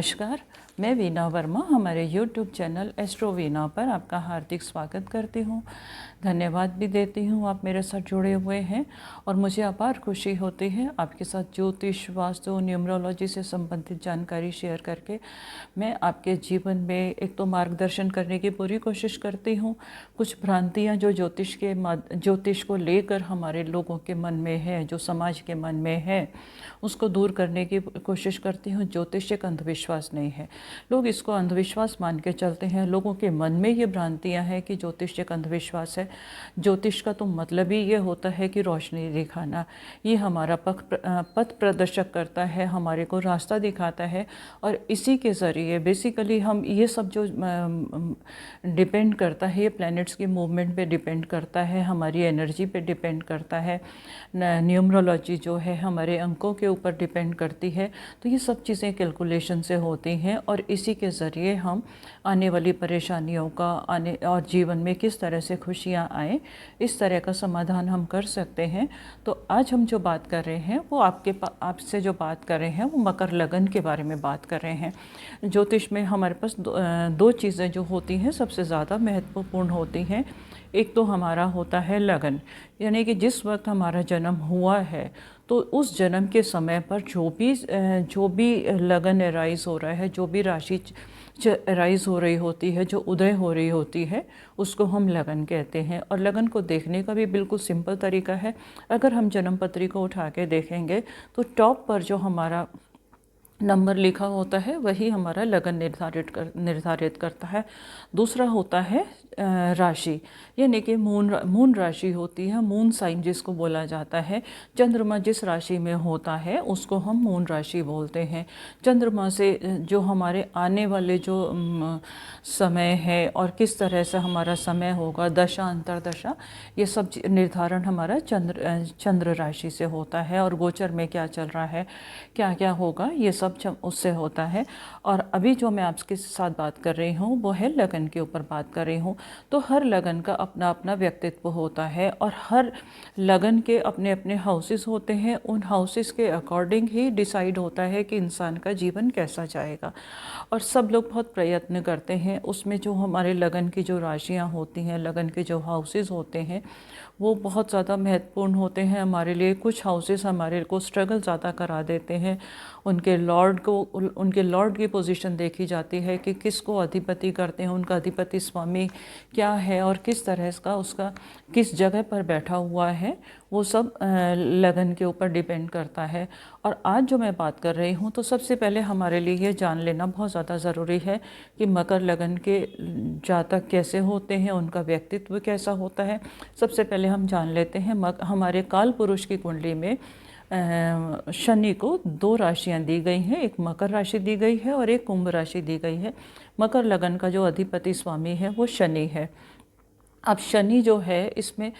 नमस्कार, मैं वीना वर्मा हमारे YouTube चैनल एस्ट्रो वीना पर आपका हार्दिक स्वागत करती हूँ। धन्यवाद भी देती हूँ आप मेरे साथ जुड़े हुए हैं और मुझे अपार खुशी होती है आपके साथ ज्योतिष, वास्तु, न्यूमरोलॉजी से संबंधित जानकारी शेयर करके मैं आपके जीवन में एक तो मार्गदर्शन करने की पूरी कोशिश करती हूँ। कुछ भ्रांतियाँ जो ज्योतिष को लेकर हमारे लोगों के मन में है, जो समाज के मन में है, उसको दूर करने की कोशिश करती हूँ। ज्योतिष एक अंधविश्वास नहीं है, लोग इसको अंधविश्वास मान के चलते हैं। लोगों के मन में ये भ्रांतियाँ हैं कि ज्योतिष एक अंधविश्वास है। ज्योतिष का तो मतलब ही ये होता है कि रोशनी दिखाना, ये हमारा पथ प्रदर्शक करता है, हमारे को रास्ता दिखाता है और इसी के ज़रिए बेसिकली हम ये सब जो डिपेंड करता है, ये प्लैनेट्स की मूवमेंट पे डिपेंड करता है, हमारी एनर्जी पे डिपेंड करता है, न्यूमरोलॉजी जो है हमारे अंकों के ऊपर डिपेंड करती है। तो ये सब चीज़ें कैलकुलेशन से होती हैं और इसी के ज़रिए हम आने वाली परेशानियों का और जीवन में किस तरह से खुशियाँ आए, इस तरह का समाधान हम कर सकते हैं। तो आज हम जो बात कर रहे हैं वो आपसे जो बात कर रहे हैं वो मकर लगन के बारे में बात कर रहे हैं। ज्योतिष में हमारे पास दो चीज़ें जो होती हैं सबसे ज़्यादा महत्वपूर्ण होती हैं। एक तो हमारा होता है लगन, यानी कि जिस वक्त हमारा जन्म हुआ है तो उस जन्म के समय पर जो भी लगन एराइज हो रहा है, जो भी राशि एराइज हो रही होती है, जो उदय हो रही होती है, उसको हम लगन कहते हैं। और लगन को देखने का भी बिल्कुल सिंपल तरीका है। अगर हम जन्म पत्री को उठा के देखेंगे तो टॉप पर जो हमारा नंबर लिखा होता है वही हमारा लगन निर्धारित करता है। दूसरा होता है राशि, यानी कि मून राशि होती है, मून साइन जिसको बोला जाता है। चंद्रमा जिस राशि में होता है उसको हम मून राशि बोलते हैं। चंद्रमा से जो हमारे आने वाले जो समय है और किस तरह से हमारा समय होगा, दशा अंतरदशा, ये सब निर्धारण हमारा चंद्र राशि से होता है। और गोचर में क्या चल रहा है, क्या क्या होगा, ये सब उससे होता है। और अभी जो मैं आपके साथ बात कर रही हूँ वो है लगन के ऊपर बात कर रही हूँ। तो हर लगन का अपना अपना व्यक्तित्व होता है और हर लगन के अपने अपने हाउसेस होते हैं। उन हाउसेस के अकॉर्डिंग ही डिसाइड होता है कि इंसान का जीवन कैसा जाएगा। और सब लोग बहुत प्रयत्न करते हैं उसमें। जो हमारे लगन की जो राशियाँ होती हैं, लगन के जो हाउसेस होते हैं, वो बहुत ज़्यादा महत्वपूर्ण होते हैं हमारे लिए। कुछ हाउसेस हमारे को स्ट्रगल ज़्यादा करा देते हैं। उनके लॉर्ड की पोजीशन देखी जाती है कि किसको अधिपति करते हैं, उनका अधिपति स्वामी क्या है और किस तरह का उसका किस जगह पर बैठा हुआ है, वो सब लगन के ऊपर डिपेंड करता है। और आज जो मैं बात कर रही हूँ तो सबसे पहले हमारे लिए ये जान लेना बहुत ज़्यादा ज़रूरी है कि मकर लगन के जातक कैसे होते हैं, उनका व्यक्तित्व कैसा होता है। सबसे पहले हम जान लेते हैं हमारे काल पुरुष की कुंडली में शनि को दो राशियां दी गई हैं। एक मकर राशि दी गई है और एक कुंभ राशि दी गई है। मकर लगन का जो अधिपति स्वामी है वो शनि है। अब शनि जो है इसमें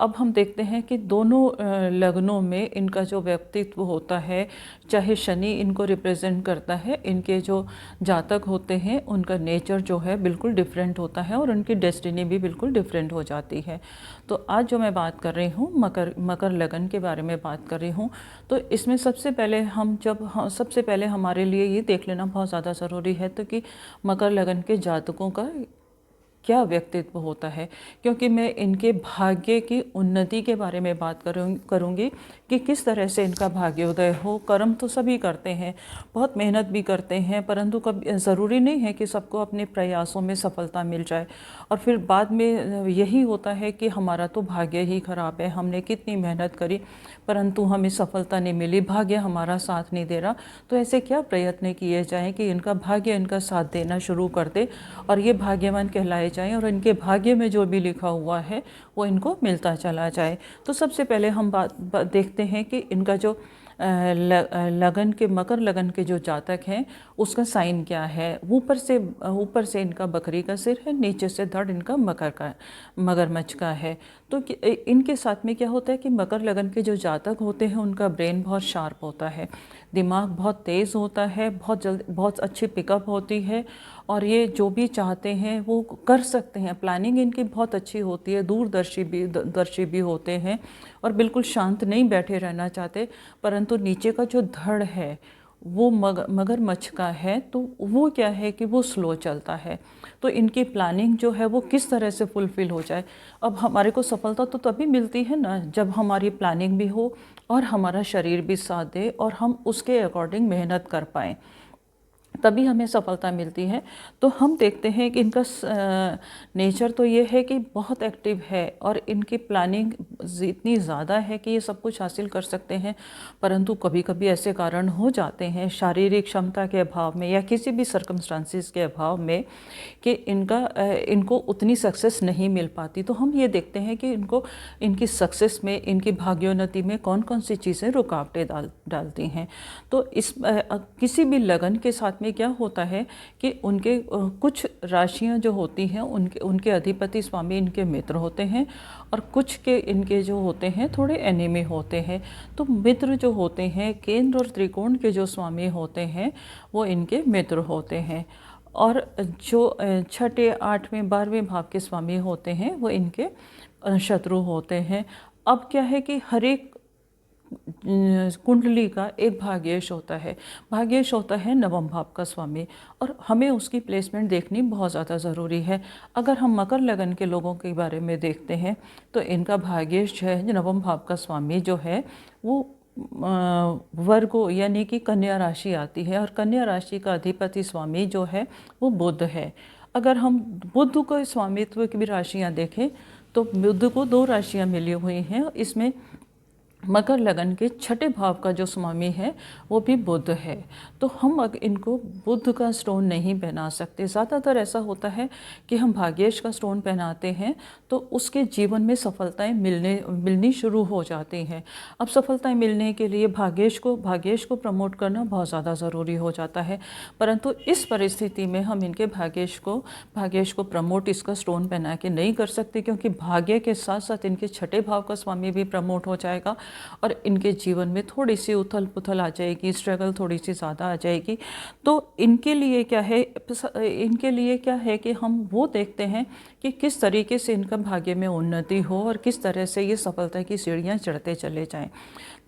अब हम देखते हैं कि दोनों लग्नों में इनका जो व्यक्तित्व होता है, चाहे शनि इनको रिप्रेजेंट करता है, इनके जो जातक होते हैं उनका नेचर जो है बिल्कुल डिफरेंट होता है और उनकी डेस्टिनी भी बिल्कुल डिफरेंट हो जाती है। तो आज जो मैं बात कर रही हूँ मकर लगन के बारे में बात कर रही हूँ। तो इसमें सबसे पहले हमारे लिए ये देख लेना बहुत ज़्यादा ज़रूरी है तो कि मकर लगन के जातकों का क्या व्यक्तित्व होता है, क्योंकि मैं इनके भाग्य की उन्नति के बारे में बात करूँगी कि किस तरह से इनका भाग्योदय हो। कर्म तो सभी करते हैं, बहुत मेहनत भी करते हैं, परंतु कभी ज़रूरी नहीं है कि सबको अपने प्रयासों में सफलता मिल जाए। और फिर बाद में यही होता है कि हमारा तो भाग्य ही खराब है, हमने कितनी मेहनत करी परंतु हमें सफलता नहीं मिली, भाग्य हमारा साथ नहीं दे रहा। तो ऐसे क्या प्रयत्न किए जाएं कि इनका भाग्य इनका साथ देना शुरू कर दे और ये भाग्यवान कहलाए जाएं और इनके भाग्य में जो भी लिखा हुआ है वो इनको मिलता चला जाए। तो सबसे पहले हम देखते हैं कि इनका जो लगन के मकर लगन के जो जातक हैं उसका साइन क्या है। ऊपर से इनका बकरी का सिर है, नीचे से धड़ इनका मगरमच्छ का है। तो इनके साथ में क्या होता है कि मकर लगन के जो जातक होते हैं उनका ब्रेन बहुत शार्प होता है, दिमाग बहुत तेज़ होता है, बहुत अच्छी पिकअप होती है और ये जो भी चाहते हैं वो कर सकते हैं। प्लानिंग इनकी बहुत अच्छी होती है, दूरदर्शी भी होते हैं और बिल्कुल शांत नहीं बैठे रहना चाहते, परंतु नीचे का जो धड़ है वो मगरमच्छ का है, तो वो क्या है कि वो स्लो चलता है। तो इनकी प्लानिंग जो है वो किस तरह से फुलफ़िल हो जाए। अब हमारे को सफलता तो तभी मिलती है ना जब हमारी प्लानिंग भी हो और हमारा शरीर भी साथ दे और हम उसके अकॉर्डिंग मेहनत कर पाएँ, तभी हमें सफलता मिलती है। तो हम देखते हैं कि इनका नेचर तो ये है कि बहुत एक्टिव है और इनकी प्लानिंग इतनी ज़्यादा है कि ये सब कुछ हासिल कर सकते हैं। परंतु कभी कभी ऐसे कारण हो जाते हैं शारीरिक क्षमता के अभाव में या किसी भी सर्कमस्टांसिस के अभाव में कि इनको उतनी सक्सेस नहीं मिल पाती। तो हम ये देखते हैं कि इनको इनकी सक्सेस में, इनकी भाग्योन्नति में कौन कौन सी चीज़ें रुकावटें डालती हैं। तो किसी भी लगन के साथ में क्या होता है कि उनके कुछ राशियां जो होती हैं उनके उनके अधिपति स्वामी इनके मित्र होते हैं और कुछ के इनके जो होते हैं थोड़े एनिमी होते हैं। तो मित्र जो होते हैं, केंद्र और त्रिकोण के जो स्वामी होते हैं वो इनके मित्र होते हैं, और जो छठे, आठवें, 12वें भाव के स्वामी होते हैं वो इनके शत्रु होते हैं। अब क्या है कि हर एक कुंडली का एक भाग्येश होता है। भाग्येश होता है नवम भाव का स्वामी, और हमें उसकी प्लेसमेंट देखनी बहुत ज़्यादा ज़रूरी है। अगर हम मकर लगन के लोगों के बारे में देखते हैं तो इनका भाग्येश जो है, नवम भाव का स्वामी जो है वो वर्गो यानी कि कन्या राशि आती है, और कन्या राशि का अधिपति स्वामी जो है वो बुध है। अगर हम बुध को स्वामित्व की भी राशियाँ देखें तो बुध को 2 राशियाँ मिली हुई हैं। इसमें मकर लगन के छठे भाव का जो स्वामी है वो भी बुध है। तो हम इनको बुध का स्टोन नहीं पहना सकते। ज़्यादातर ऐसा होता है कि हम भाग्येश का स्टोन पहनाते हैं तो उसके जीवन में सफलताएं मिलनी शुरू हो जाती हैं। अब सफलताएं मिलने के लिए भाग्येश को प्रमोट करना बहुत ज़्यादा ज़रूरी हो जाता है। परंतु इस परिस्थिति में हम इनके भाग्येश को प्रमोट इसका स्टोन पहना के नहीं कर सकते, क्योंकि भाग्य के साथ साथ इनके छठे भाव का स्वामी भी प्रमोट हो जाएगा और इनके जीवन में थोड़ी सी उथल पुथल आ जाएगी, स्ट्रगल थोड़ी सी ज़्यादा आ जाएगी। तो इनके लिए क्या है कि हम वो देखते हैं कि किस तरीके से इनका भाग्य में उन्नति हो और किस तरह से ये सफलता की सीढ़ियाँ चढ़ते चले जाएं।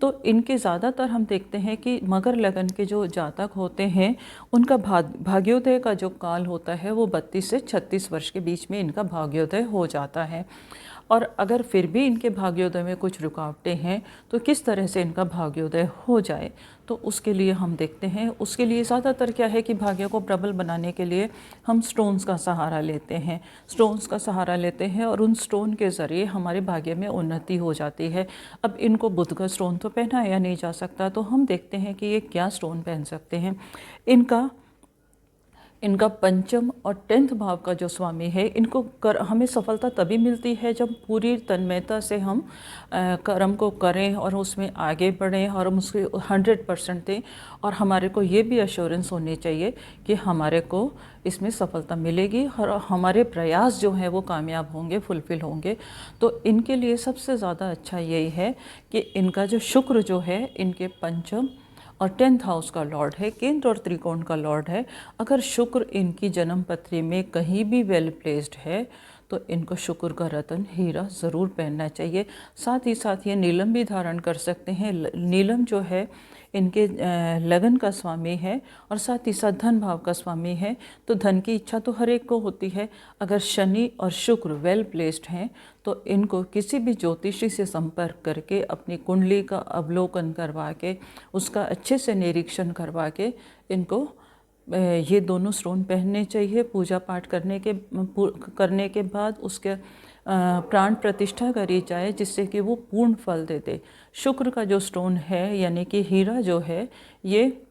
तो इनके ज़्यादातर हम देखते हैं कि मकर लगन के जो जातक होते हैं उनका भाग्योदय का जो काल होता है वो 32 से 36 वर्ष के बीच में इनका भाग्योदय हो जाता है। और अगर फिर भी इनके भाग्योदय में कुछ रुकावटें हैं तो किस तरह से इनका भाग्योदय हो जाए, तो उसके लिए हम देखते हैं। उसके लिए ज़्यादातर क्या है कि भाग्य को प्रबल बनाने के लिए हम स्टोन्स का सहारा लेते हैं और उन स्टोन के ज़रिए हमारे भाग्य में उन्नति हो जाती है। अब इनको बुध का स्टोन तो पहनाया नहीं जा सकता, तो हम देखते हैं कि ये क्या स्टोन पहन सकते हैं। इनका पंचम और 10th भाव का जो स्वामी है, हमें सफलता तभी मिलती है जब पूरी तन्मयता से हम कर्म को करें और उसमें आगे बढ़ें और हम उसके 100% दें, और हमारे को ये भी एश्योरेंस होनी चाहिए कि हमारे को इसमें सफलता मिलेगी और हमारे प्रयास जो हैं वो कामयाब होंगे, फुलफिल होंगे। तो इनके लिए सबसे ज़्यादा अच्छा यही है कि इनका जो शुक्र जो है इनके पंचम और 10th हाउस का लॉर्ड है, केंद्र और त्रिकोण का लॉर्ड है। अगर शुक्र इनकी जन्म पत्री में कहीं भी वेल प्लेस्ड है तो इनको शुक्र का रत्न हीरा ज़रूर पहनना चाहिए। साथ ही साथ ये नीलम भी धारण कर सकते हैं। नीलम जो है इनके लगन का स्वामी है और साथ ही साथ धन भाव का स्वामी है। तो धन की इच्छा तो हर एक को होती है। अगर शनि और शुक्र वेल प्लेस्ड हैं तो इनको किसी भी ज्योतिषी से संपर्क करके अपनी कुंडली का अवलोकन करवा के, उसका अच्छे से निरीक्षण करवा के इनको ये दोनों स्टोन पहनने चाहिए। पूजा पाठ करने के बाद उसके प्राण प्रतिष्ठा करी जाए जिससे कि वो पूर्ण फल दे दे। शुक्र का जो स्टोन है यानी कि हीरा जो है, ये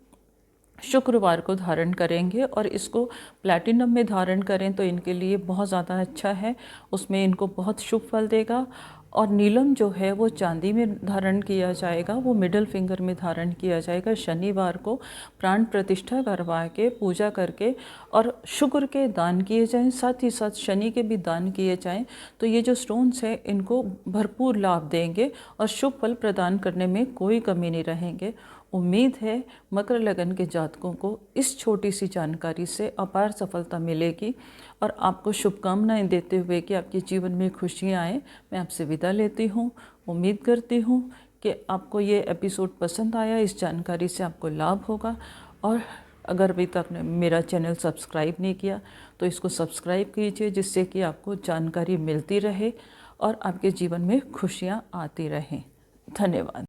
शुक्रवार को धारण करेंगे और इसको प्लैटिनम में धारण करें तो इनके लिए बहुत ज़्यादा अच्छा है, उसमें इनको बहुत शुभ फल देगा। और नीलम जो है वो चांदी में धारण किया जाएगा, वो मिडल फिंगर में धारण किया जाएगा शनिवार को। प्राण प्रतिष्ठा करवा के पूजा करके और शुक्र के दान किए जाएं, साथ ही साथ शनि के भी दान किए जाएं, तो ये जो स्टोन्स हैं इनको भरपूर लाभ देंगे और शुभ फल प्रदान करने में कोई कमी नहीं रहेंगे। उम्मीद है मकर लगन के जातकों को इस छोटी सी जानकारी से अपार सफलता मिलेगी और आपको शुभकामनाएं देते हुए कि आपके जीवन में खुशियां आए, मैं आपसे विदा लेती हूँ। उम्मीद करती हूँ कि आपको ये एपिसोड पसंद आया, इस जानकारी से आपको लाभ होगा। और अगर अभी तक आपने मेरा चैनल सब्सक्राइब नहीं किया तो इसको सब्सक्राइब कीजिए, जिससे कि आपको जानकारी मिलती रहे और आपके जीवन में खुशियाँ आती रहें। धन्यवाद।